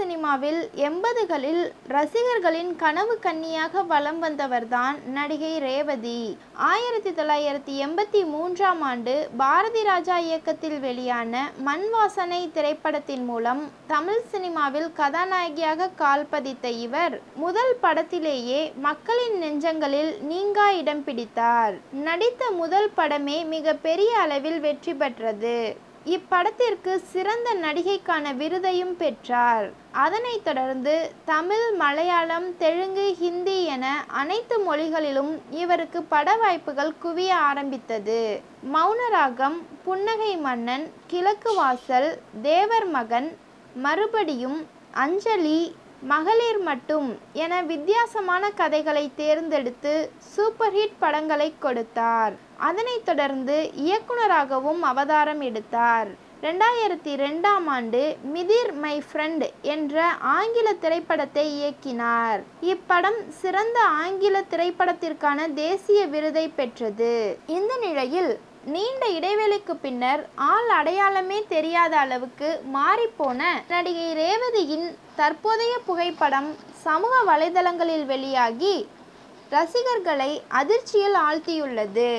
சினிமாவில் 80களில் ரசிகர்களின் கனவு கன்னியாக வலம் வந்தவர்தான் நடிகை ரேவதி. 1983ஆம் ஆண்டு பாரதி ராஜா இயக்கத்தில் வெளியான மண் வாசனை திரைப்படத்தின் மூலம் தமிழ் சினிமாவில் கதாநாயகியாக கால் பதித்த இவர் முதல் படத்திலேயே மக்களின் நெஞ்சங்களில் நீங்கா இடம் பிடித்தார். நடித்த முதல் படமே மிக பெரிய அளவில் வெற்றி பெற்றது. இப்படத்திற்கு சிறந்த நடிகைக்கான விருதையும் பெற்றார். அதனைத் தொடர்ந்து தமிழ், மலையாளம், தெலுங்கு, ஹிந்தி என அனைத்து மொழிகளிலும் இவருக்கு பட வாய்ப்புகள் குவிய ஆரம்பித்தது. மௌனராகம், புன்னகை மன்னன், கிழக்கு வாசல், தேவர் மகன், மறுபடியும், அஞ்சலி, மகளிர் மட்டும் என வித்தியாசமான கதைகளை தேர்ந்தெடுத்து சூப்பர் ஹிட் படங்களை கொடுத்தார். அதனைத் தொடர்ந்து இயக்குனராகவும் அவதாரம் எடுத்தார். 2002ஆம் ஆண்டு மிதிர் மை ஃப்ரெண்ட் என்ற ஆங்கில திரைப்படத்தை இயக்கினார். இப்படம் சிறந்த ஆங்கில திரைப்படத்திற்கான தேசிய விருதை பெற்றது. இந்த நிலையில் நீண்ட இடைவெளிக்கு பின்னர் ஆள் அடையாளமே தெரியாத அளவுக்கு மாறிப்போன நடிகை ரேவதியின் தற்போதைய புகைப்படம் சமூக வலைதளங்களில் வெளியாகி ரசிகர்களை அதிர்ச்சியில் ஆழ்த்தியுள்ளது.